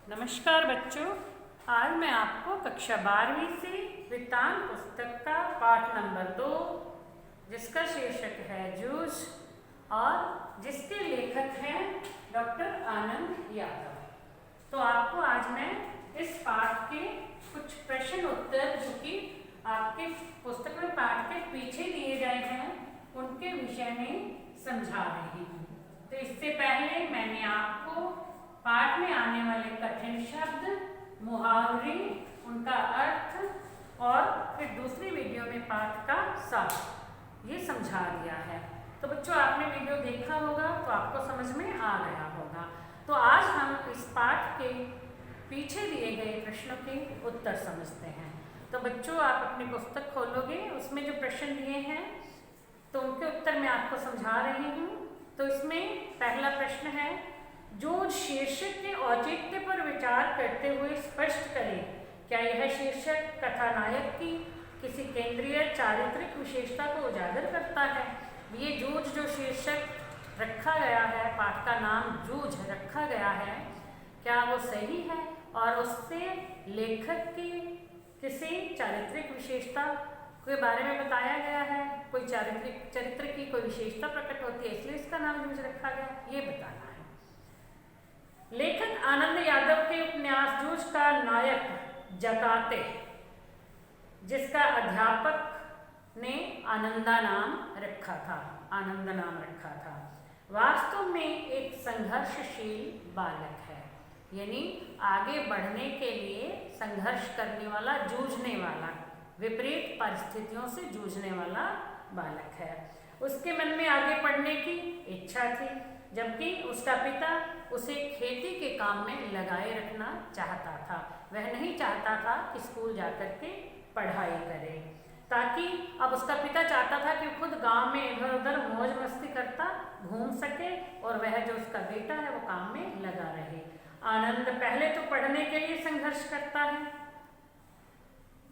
नमस्कार बच्चों, आज मैं आपको कक्षा 12वीं से वृत्तांत पुस्तक का पाठ नंबर 2 जिसका शीर्षक है जूझ और जिसके लेखक हैं डॉक्टर आनंद यादव। तो आपको आज मैं इस पाठ के कुछ प्रश्न उत्तर जो कि आपके पुस्तक में पाठ के पीछे दिए गए हैं उनके विषय में समझा रही हूँ। तो इससे पहले मैंने आपको पाठ में आने वाले कठिन शब्द, मुहावरे, उनका अर्थ और फिर दूसरी वीडियो में पाठ का सार ये समझा दिया है। तो बच्चों, आपने वीडियो देखा होगा तो आपको समझ में आ गया होगा। तो आज हम इस पाठ के पीछे दिए गए प्रश्नों के उत्तर समझते हैं। तो बच्चों, आप अपनी पुस्तक खोलोगे, उसमें जो प्रश्न दिए हैं तो उनके उत्तर मैं आपको समझा रही हूँ। तो इसमें पहला प्रश्न है, जूझ शीर्षक के औचित्य पर विचार करते हुए स्पष्ट करें, क्या यह शीर्षक कथानायक की किसी केंद्रीय चारित्रिक विशेषता को उजागर करता है। ये जूझ जो शीर्षक रखा गया है, पाठ का नाम जूझ रखा गया है, क्या वो सही है और उससे लेखक की किसी चारित्रिक विशेषता के बारे में बताया गया है, कोई चरित्र की कोई विशेषता प्रकट होती है इसलिए इसका नाम जूझ रखा गया, ये बताना है। लेखक आनंद यादव के उपन्यास जूझ का नायक जकाते, जिसका अध्यापक ने आनंद नाम रखा था, वास्तव में एक संघर्षशील बालक है। यानी आगे बढ़ने के लिए संघर्ष करने वाला, जूझने वाला, विपरीत परिस्थितियों से जूझने वाला बालक है। उसके मन में आगे बढ़ने की इच्छा थी, जबकि उसका पिता उसे खेती के काम में लगाए रखना चाहता था। वह नहीं चाहता था कि स्कूल जाकर के पढ़ाई करे, ताकि अब उसका पिता चाहता था कि खुद गांव में इधर उधर मौज मस्ती करता घूम सके और वह जो उसका बेटा है वो काम में लगा रहे। आनंद पहले तो पढ़ने के लिए संघर्ष करता है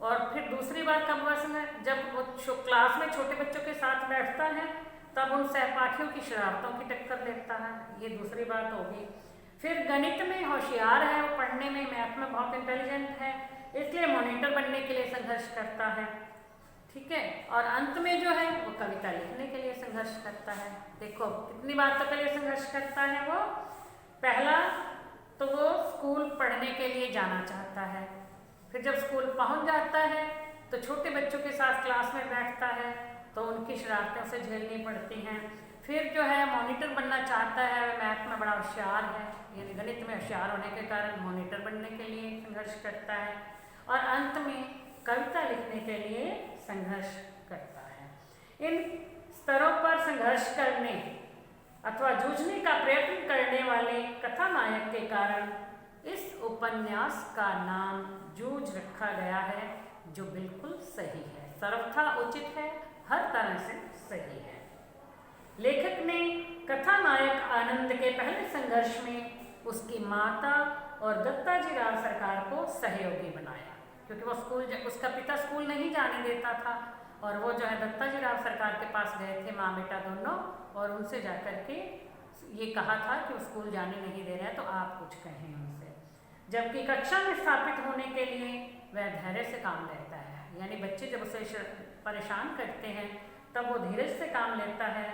और फिर दूसरी बार कब हुआ संघर्ष, जब वो क्लास में छोटे बच्चों के साथ बैठता है तब उन सहपाठियों की शरारतों की टक्कर लेता है, ये दूसरी बात होगी। फिर गणित में होशियार है, वो पढ़ने में, मैथ में बहुत इंटेलिजेंट है, इसलिए मॉनिटर बनने के लिए संघर्ष करता है, ठीक है। और अंत में जो है वो कविता लिखने के लिए संघर्ष करता है। देखो कितनी बातों के लिए संघर्ष करता है वो। पहला तो वो स्कूल पढ़ने के लिए जाना चाहता है, फिर जब स्कूल पहुंच जाता है तो छोटे बच्चों के साथ क्लास में बैठता है तो उनकी शरारतें उसे झेलनी पड़ती हैं। फिर जो है मॉनिटर बनना चाहता है, मैथ में बड़ा होशियार है, यानी गणित में होशियार होने के कारण मॉनिटर बनने के लिए संघर्ष करता है और अंत में कविता लिखने के लिए संघर्ष करता है। इन स्तरों पर संघर्ष करने अथवा जूझने का प्रयत्न करने वाले कथानायक के कारण इस उपन्यास का नाम जूझ रखा गया है, जो बिल्कुल सही है, सर्वथा उचित है, हर तरह से सही है। लेखक ने कथानायक आनंद के पहले संघर्ष में उसकी माता और दत्ताजी राव सरकार को सहयोगी बनाया, क्योंकि वो उसका पिता स्कूल नहीं जाने देता था और वो जो है दत्ताजी राव सरकार के पास गए थे, माँ बेटा दोनों, और उनसे जाकर के ये कहा था कि वो स्कूल जाने नहीं दे रहे हैं तो आप कुछ कहें उनसे। जबकि कक्षा में स्थापित होने के लिए वह धैर्य से काम लेता है, यानी बच्चे जब उसे परेशान करते हैं तब वो धीरज से काम लेता है।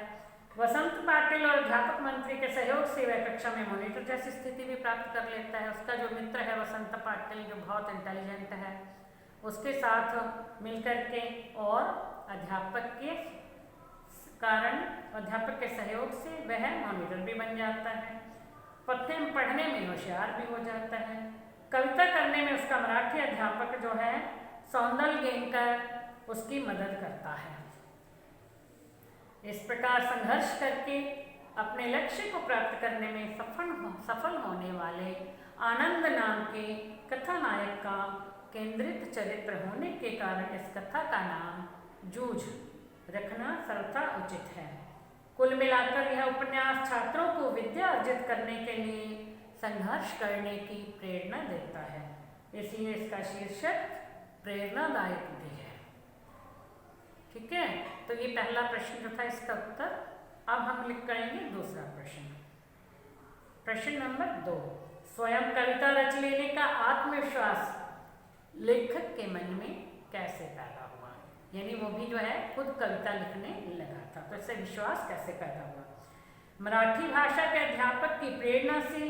वसंत पाटिल और अध्यापक मंत्री के सहयोग से वह कक्षा में मॉनिटर जैसी स्थिति भी प्राप्त कर लेता है। उसका जो मित्र है वसंत पाटिल, जो बहुत इंटेलिजेंट है, उसके साथ मिलकर के और अध्यापक के सहयोग से वह मॉनिटर भी बन जाता है। पढ़ने में होशियार भी हो जाता है। कविता करने में उसका मराठी अध्यापक जो है सौंदल गेनकर उसकी मदद करता है। इस प्रकार संघर्ष करके अपने लक्ष्य को प्राप्त करने में सफल होने वाले आनंद नाम के कथानायक का केंद्रित चरित्र होने के कारण इस कथा का नाम जूझ रखना सर्वथा उचित है। कुल मिलाकर यह उपन्यास छात्रों को विद्या अर्जित करने के लिए संघर्ष करने की प्रेरणा देता है, इसलिए इसका शीर्षक प्रेरणादायक भी है, ठीक है। तो ये पहला प्रश्न जो था इसका उत्तर। अब हम लिख करेंगे दूसरा प्रश्न। प्रश्न नंबर 2, स्वयं कविता रच लेने का आत्मविश्वास लेखक के मन में कैसे पैदा हुआ, यानी वो भी जो है खुद कविता लिखने लगा था, तो इससे विश्वास कैसे पैदा हुआ। मराठी भाषा के अध्यापक की प्रेरणा से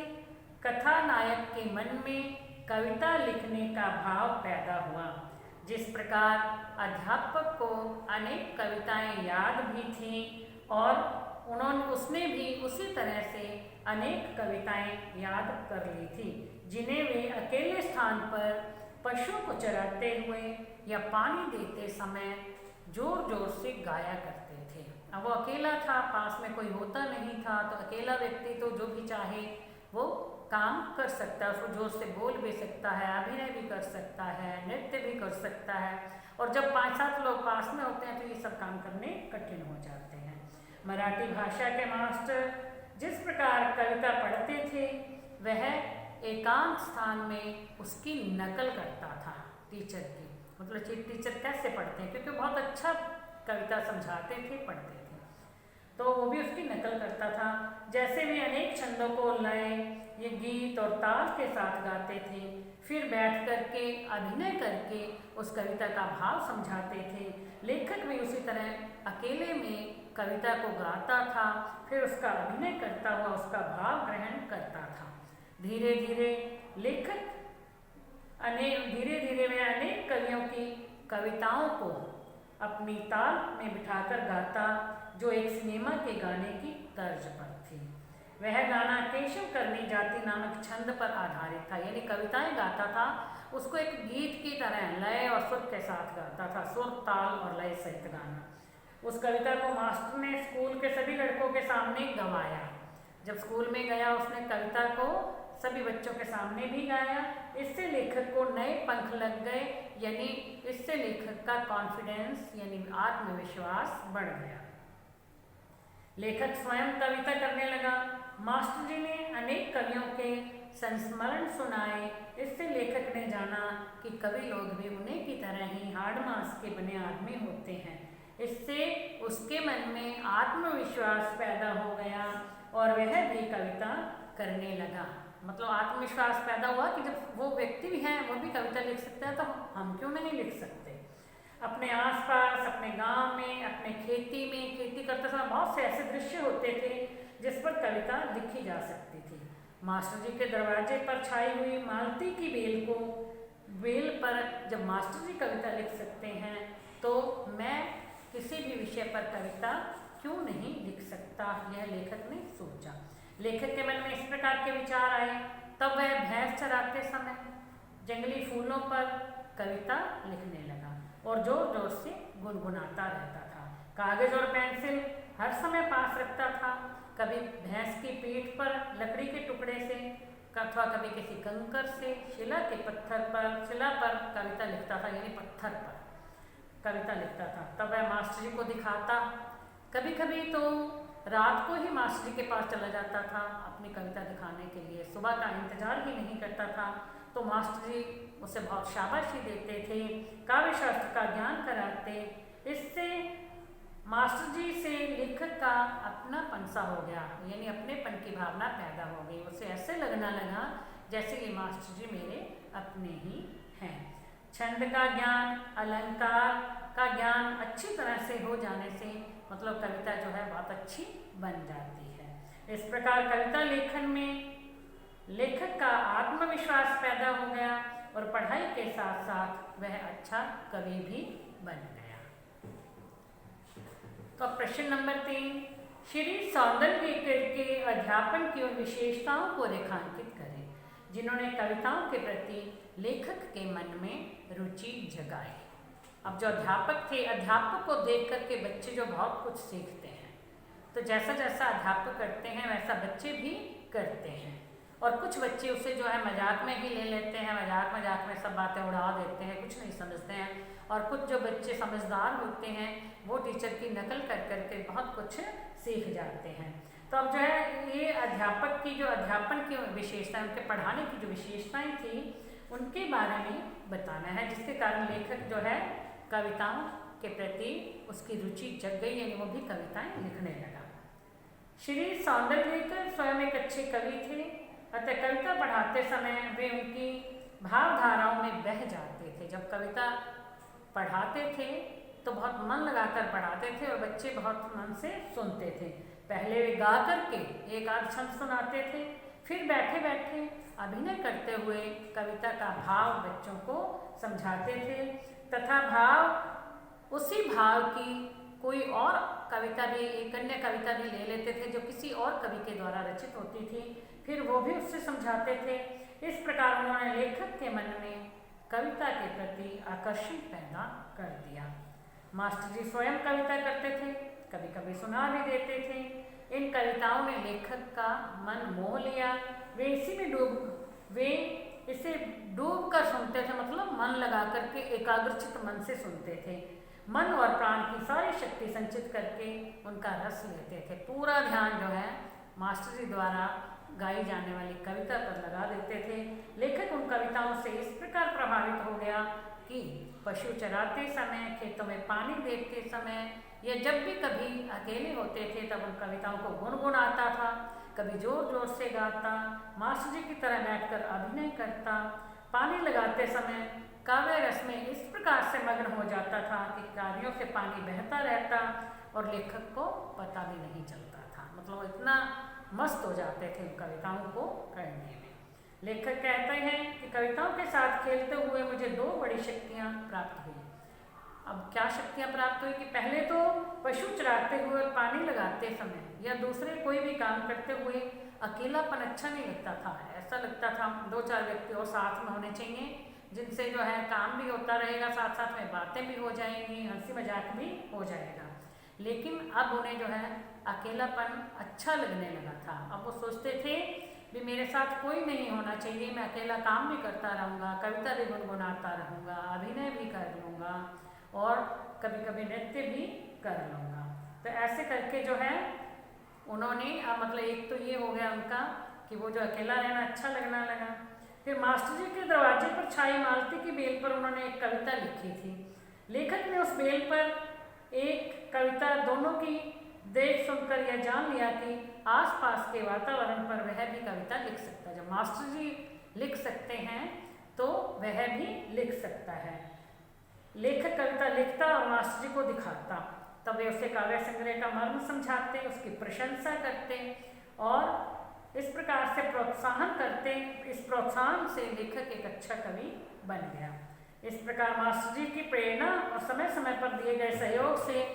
कथानायक के मन में कविता लिखने का भाव पैदा हुआ। जिस प्रकार अध्यापक को अनेक कविताएं याद भी थीं और उसने भी उसी तरह से अनेक कविताएं याद कर ली थी, जिन्हें वे अकेले स्थान पर पशुओं को चराते हुए या पानी देते समय जोर जोर से गाया करते थे। अब वो अकेला था, पास में कोई होता नहीं था, तो अकेला व्यक्ति तो जो भी चाहे वो काम कर सकता है, उसको जोर से बोल भी सकता है, अभिनय भी कर सकता है, नृत्य भी कर सकता है, और जब 5-7 लोग पास में होते हैं तो ये सब काम करने कठिन हो जाते हैं। मराठी भाषा के मास्टर जिस प्रकार कविता पढ़ते थे वह एकांत स्थान में उसकी नकल करता था टीचर की, मतलब टीचर कैसे पढ़ते हैं, क्योंकि बहुत अच्छा कविता समझाते थे, पढ़ते थे, तो वो भी उसकी नकल करता था। जैसे वे अनेक छंदों को लय, ये गीत और ताल के साथ गाते थे, फिर बैठ करके अभिनय करके उस कविता का भाव समझाते थे। लेखक भी उसी तरह अकेले में कविता को गाता था, फिर उसका अभिनय करता हुआ उसका भाव ग्रहण करता था। धीरे धीरे वे अनेक कवियों की कविताओं को अपनी ताल में बिठाकर गाता, जो एक सिनेमा के गाने की तर्ज पर थी। वह गाना केशव करनी जाति नामक छंद पर आधारित था, यानी कविताएं गाता था, उसको एक गीत की तरह लय और सुर के साथ गाता था, सुर ताल और लय सहित गाना। उस कविता को मास्टर ने स्कूल के सभी लड़कों के सामने गवाया। जब स्कूल में गया उसने कविता को सभी बच्चों के सामने भी गाया। इससे लेखक को नए पंख लग गए, यानी इससे लेखक का कॉन्फिडेंस यानी आत्मविश्वास बढ़ गया। लेखक स्वयं कविता करने लगा। मास्टर जी ने अनेक कवियों के संस्मरण सुनाए। इससे लेखक ने जाना कि कवि लोग भी उन्हीं की तरह ही हाड़ मांस के बने आदमी होते हैं। इससे उसके मन में आत्मविश्वास पैदा हो गया और वह भी कविता करने लगा। मतलब आत्मविश्वास पैदा हुआ कि जब वो व्यक्ति भी हैं वो भी कविता लिख सकते हैं, तो हम क्यों नहीं लिख सकते। अपने आसपास, अपने गांव में, अपने खेती में, खेती करते समय बहुत से ऐसे दृश्य होते थे जिस पर कविता लिखी जा सकती थी। मास्टर जी के दरवाजे पर छाई हुई मालती की बेल पर जब मास्टर जी कविता लिख सकते हैं, तो मैं किसी भी विषय पर कविता क्यों नहीं लिख सकता, यह लेखक ने सोचा। लेखक के मन में इस प्रकार के विचार आए। तब वह भैंस चराते समय जंगली फूलों पर कविता लिखने लगा और जोर जोर से गुनगुनाता रहता था। कागज और पेंसिल हर समय पास रखता था। कभी भैंस की पीठ पर लकड़ी के टुकड़े से अथवा कभी किसी कंकर से शिला पर कविता लिखता था, यानी पत्थर पर कविता लिखता था। तब वह मास्टर जी को दिखाता। कभी कभी तो रात को ही मास्टर जी के पास चला जाता था अपनी कविता दिखाने के लिए। सुबह का इंतजार ही नहीं करता था, तो मास्टर जी उसे बहुत शाबाशी देते थे, काव्य शास्त्र का ज्ञान कराते। इससे मास्टर जी से लेखक का अपनापन सा हो गया, यानी अपनेपन की भावना पैदा हो गई। उसे ऐसे लगना लगा जैसे ये मास्टर जी मेरे अपने ही हैं। छंद का ज्ञान, अलंकार का ज्ञान अच्छी तरह से हो जाने से मतलब कविता जो है बहुत अच्छी बन जाती है। इस प्रकार कविता लेखन में लेखक का आत्मविश्वास पैदा हो गया और पढ़ाई के साथ साथ वह अच्छा कवि भी बन गया। तो अब प्रश्न नंबर 3, श्री सौंदरलेकर के अध्यापन की उन विशेषताओं को रेखांकित करें जिन्होंने कविताओं के प्रति लेखक के मन में रुचि जगाई। अब जो अध्यापक थे, अध्यापक को देख करके बच्चे जो बहुत कुछ सीखते हैं, तो जैसा जैसा अध्यापक करते हैं वैसा बच्चे भी करते हैं। और कुछ बच्चे उसे जो है मजाक में ही ले लेते हैं, मजाक में सब बातें उड़ा देते हैं, कुछ नहीं समझते हैं। और कुछ जो बच्चे समझदार होते हैं वो टीचर की नकल कर करके बहुत कुछ सीख जाते हैं। तो अब जो है ये अध्यापक की जो अध्यापन की विशेषताएं, उनके पढ़ाने की जो विशेषताएं थी उनके बारे में बताना है, जिसके कारण लेखक जो है कविताओं के प्रति उसकी रुचि जग गई, यानी वो भी कविताएं लिखने लगा। श्री सौंदरलेकर स्वयं एक अच्छे कवि थे, अतः कविता पढ़ाते पढ़ाते समय वे उनकी भावधाराओं में बह जाते थे। जब कविता पढ़ाते थे तो बहुत मन लगाकर पढ़ाते थे और बच्चे बहुत मन से सुनते थे। पहले वे गा करके एक आध छंद सुनाते थे, फिर बैठे बैठे अभिनय करते हुए कविता का भाव बच्चों को समझाते थे तथा उसी भाव की कोई और कविता भी, एक अन्य कविता भी ले लेते थे जो किसी और कवि के द्वारा रचित होती थी, फिर वो भी उससे समझाते थे। इस प्रकार उन्होंने लेखक के मन में कविता के प्रति आकर्षण पैदा कर दिया। मास्टर जी स्वयं कविता करते थे, कभी कभी सुना भी देते थे। इन कविताओं ने लेखक का मन मोह लिया। वे इसे डूब कर सुनते थे, मतलब मन लगा करके एकाग्रचित मन से सुनते थे। मन और प्राण की सारी शक्ति संचित करके उनका रस लेते थे। पूरा ध्यान जो है मास्टर जी द्वारा गाई जाने वाली कविता पर लगा देते थे। लेखक उन कविताओं से इस प्रकार प्रभावित हो गया कि पशु चराते समय, खेतों में पानी देते समय या जब भी कभी अकेले होते थे तब उन कविताओं को गुनगुनाता था। कभी जोर जोर से गाता, मास्टर जी की तरह बैठकर अभिनय करता। पानी लगाते समय काव्य रस में इस प्रकार से मग्न हो जाता था कि कार्यों से पानी बहता रहता और लेखक को पता भी नहीं चलता था। मतलब इतना मस्त हो जाते थे कविताओं को करने में। लेखक कहते हैं कि कविताओं के साथ खेलते हुए मुझे दो बड़ी शक्तियाँ प्राप्त हुई। अब क्या शक्तियाँ प्राप्त हुई कि पहले तो पशु चराते हुए और पानी लगाते समय या दूसरे कोई भी काम करते हुए अकेलापन अच्छा नहीं लगता था। ऐसा लगता था दो चार व्यक्ति और साथ में होने चाहिए जिनसे जो है काम भी होता रहेगा, साथ साथ में बातें भी हो जाएंगी, हंसी मजाक भी हो जाएगा। लेकिन अब उन्हें जो है अकेलापन अच्छा लगने लगा था। अब वो सोचते थे भी मेरे साथ कोई नहीं होना चाहिए, मैं अकेला काम भी करता रहूँगा, कविता भी गुनगुनाता रहूँगा, अभिनय भी कर लूँगा और कभी कभी नृत्य भी कर लूँगा। तो ऐसे करके जो है उन्होंने मतलब एक तो ये हो गया उनका कि वो जो अकेला रहना अच्छा लगना लगा। फिर मास्टर जी के दरवाजे पर छाई मालती की बेल पर उन्होंने एक कविता लिखी थी। लेखक ने उस बेल पर एक कविता दोनों की देख सुनकर यह जान लिया कि आसपास के वातावरण पर वह भी कविता लिख सकता है। जब मास्टर जी लिख सकते हैं तो वह भी लिख सकता है। लेखक कविता लिखता और मास्टर जी को दिखाता, तब वे उसे काव्य संग्रह का मर्म समझाते, उसकी प्रशंसा करते और इस प्रकार से प्रोत्साहन करते। इस प्रोत्साहन से लेखक एक अच्छा कवि बन गया। इस प्रकार मास्टर जी की प्रेरणा और समय समय पर दिए गए सहयोग से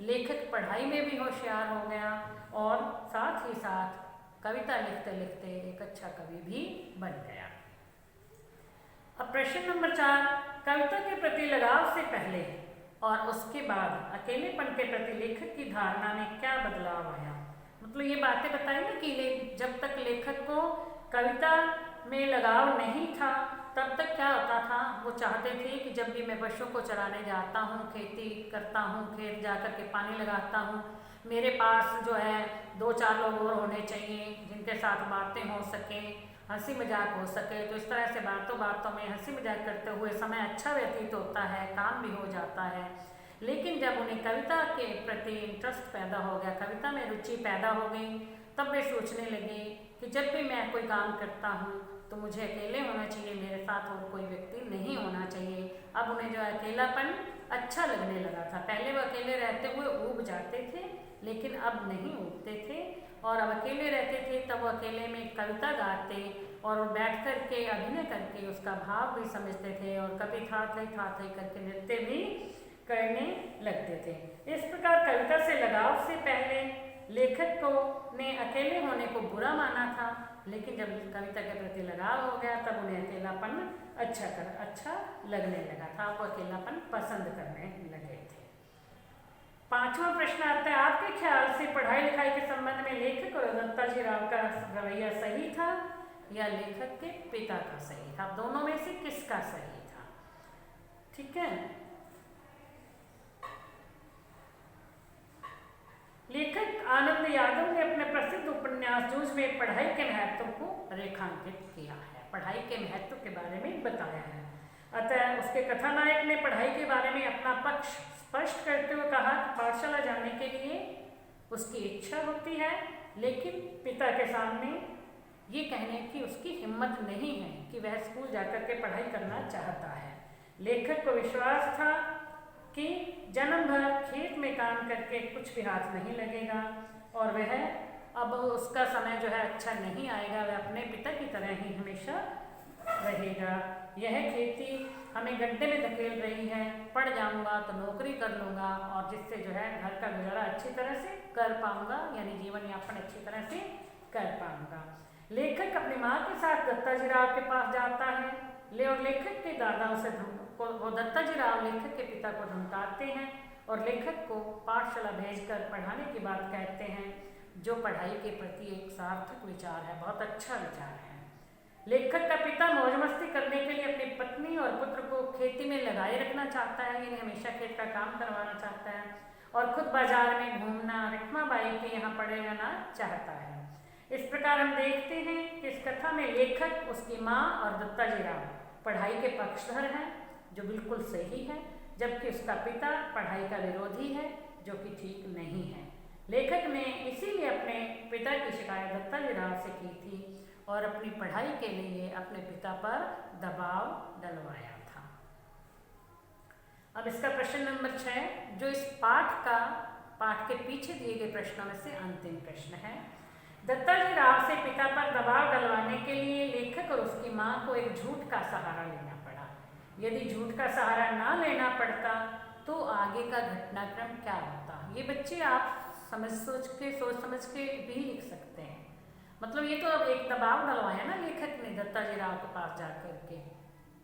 लेखक पढ़ाई में भी होशियार हो गया और साथ ही साथ कविता लिखते लिखते एक अच्छा कवि भी बन गया। अब प्रश्न नंबर 4, कविता के प्रति लगाव से पहले और उसके बाद अकेलेपन के प्रति लेखक की धारणा में क्या बदलाव आया। मतलब ये बातें बताई ना कि जब तक लेखक को कविता में लगाव नहीं था तब तक क्या होता था, वो चाहते थे कि जब भी मैं पशुओं को चराने जाता हूँ, खेती करता हूँ, खेत जा कर के पानी लगाता हूँ, मेरे पास जो है 2-4 लोग और होने चाहिए जिनके साथ बातें हो सकें, हंसी मजाक हो सके। तो इस तरह से बातों बातों में हंसी मजाक करते हुए समय अच्छा व्यतीत होता है, काम भी हो जाता है। लेकिन जब उन्हें कविता के प्रति इंटरेस्ट पैदा हो गया, कविता में रुचि पैदा हो गई, तब वे सोचने लगे कि जब भी मैं कोई काम करता हूँ तो मुझे अकेले होना चाहिए, मेरे साथ और कोई व्यक्ति नहीं होना चाहिए। अब उन्हें जो अकेलापन अच्छा लगने लगा था। पहले वो अकेले रहते हुए ऊब जाते थे लेकिन अब नहीं ऊबते थे और अब अकेले रहते थे तब वो अकेले में कविता गाते और बैठ कर के अभिनय करके उसका भाव भी समझते थे और कभी था थे करके नृत्य भी करने लगते थे। इस प्रकार कविता से लगाव से पहले लेखक ने अकेले होने को बुरा माना था, लेकिन जब कविता के प्रति लगाव हो गया तब उन्हें अकेलापन अच्छा लगने लगा था, वो अकेलापन पसंद करने लगे थे। 5वां प्रश्न आता है, आपके ख्याल से पढ़ाई लिखाई के संबंध में लेखक और दत्ताजी राव का रवैया सही था या लेखक के पिता का सही था? दोनों में से किसका सही था? ठीक है, लेखक आनंद यादव ने अपने प्रसिद्ध उपन्यास जूझ में पढ़ाई के महत्व को रेखांकित किया है, पढ़ाई के महत्व के बारे में बताया है। अतः उसके कथानायक ने पढ़ाई के बारे में अपना पक्ष स्पष्ट करते हुए कहा कि पाठशाला जाने के लिए उसकी इच्छा होती है, लेकिन पिता के सामने ये कहने की उसकी हिम्मत नहीं है कि वह स्कूल जाकर के पढ़ाई करना चाहता है। लेखक को विश्वास था कि जन्म भर खेत में काम करके कुछ भी हाथ नहीं लगेगा और वह अब उसका समय जो है अच्छा नहीं आएगा, वह अपने पिता की तरह ही हमेशा रहेगा। यह खेती हमें गड्ढे में धकेल रही है, पढ़ जाऊंगा तो नौकरी कर लूँगा और जिससे जो है घर का गुजारा अच्छी तरह से कर पाऊंगा, यानी जीवन यापन अच्छी तरह से कर पाऊंगा। लेखक अपनी माँ के साथ दत्ताजी राव के पास जाता है और लेखक के दादा उसे वो दत्ताजी राव लेखक के पिता को धमकाते हैं और लेखक को पाठशाला भेजकर पढ़ाने की बात कहते हैं, जो पढ़ाई के प्रति एक सार्थक विचार है, बहुत अच्छा विचार है। लेखक का पिता मौज मस्ती करने के लिए अपनी पत्नी और पुत्र को खेती में लगाए रखना चाहता है, यानी हमेशा खेत का काम करवाना चाहता है और खुद बाजार में घूमना, रखमाबाई के यहाँ पढ़े रहना चाहता है। इस प्रकार हम देखते हैं कि इस कथा में लेखक, उसकी माँ और दत्ताजी राव पढ़ाई के पक्षधर हैं, जो बिल्कुल सही है, जबकि उसका पिता पढ़ाई का विरोधी है, जो कि ठीक नहीं है। लेखक ने इसीलिए अपने पिता की शिकायत दत्ताजी राव से की थी और अपनी पढ़ाई के लिए अपने पिता पर दबाव डलवाया था। अब इसका प्रश्न नंबर 6, जो इस पाठ के पीछे दिए गए प्रश्नों में से अंतिम प्रश्न है। दत्ताजी राव से पिता पर दबाव डलवाने के लिए लेखक और उसकी माँ को एक झूठ का सहारा लेना पड़ा। यदि झूठ का सहारा ना लेना पड़ता तो आगे का घटनाक्रम क्या होता? ये बच्चे आप सोच समझ के भी लिख सकते हैं। मतलब ये तो अब एक दबाव डलवाया ना लेखक ने दत्ताजी राव के पास जा कर के,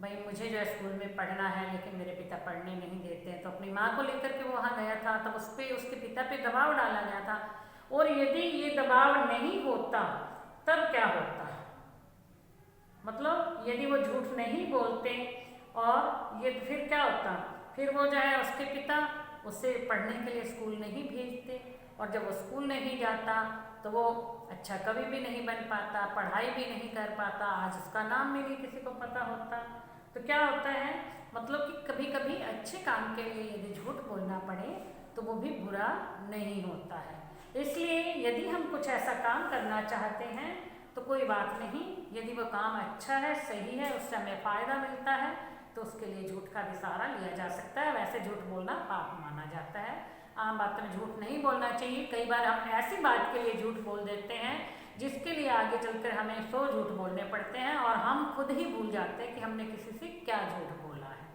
भाई मुझे जो है स्कूल में पढ़ना है लेकिन मेरे पिता पढ़ने नहीं देते हैं, तो अपनी माँ को लेकर के वो वहाँ गया था, तब उस पर उसके पिता पे दबाव डाला गया था। और यदि ये दबाव नहीं होता तब क्या होता? मतलब यदि वो झूठ नहीं बोलते और ये फिर क्या होता? फिर वो जो है उसके पिता उसे पढ़ने के लिए स्कूल नहीं भेजते और जब वो स्कूल नहीं जाता तो वो अच्छा कवि भी नहीं बन पाता, पढ़ाई भी नहीं कर पाता, आज उसका नाम भी नहीं किसी को पता होता। तो क्या होता है, मतलब कि कभी कभी अच्छे काम के लिए यदि झूठ बोलना पड़े तो वो भी बुरा नहीं होता है। इसलिए यदि हम कुछ ऐसा काम करना चाहते हैं तो कोई बात नहीं, यदि वो काम अच्छा है, सही है, उससे हमें फ़ायदा मिलता है तो उसके लिए झूठ का भी सहारा लिया जा सकता है। वैसे झूठ बोलना पाप माना जाता है, आम बातों में झूठ नहीं बोलना चाहिए। कई बार हम ऐसी बात के लिए झूठ बोल देते हैं जिसके लिए आगे चलकर हमें 100 झूठ बोलने पड़ते हैं और हम खुद ही भूल जाते हैं कि हमने किसी से क्या झूठ बोला है,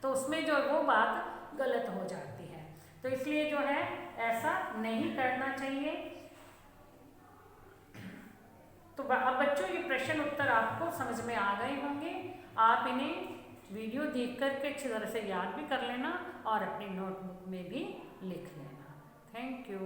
तो उसमें जो वो बात गलत हो जाती है। तो इसलिए जो है ऐसा नहीं करना चाहिए। तो अब बच्चों ये प्रश्न उत्तर आपको समझ में आ गए होंगे। आप इन्हें वीडियो देख करके अच्छी तरह से याद भी कर लेना और अपनी नोटबुक में भी लिख लेना। Thank you.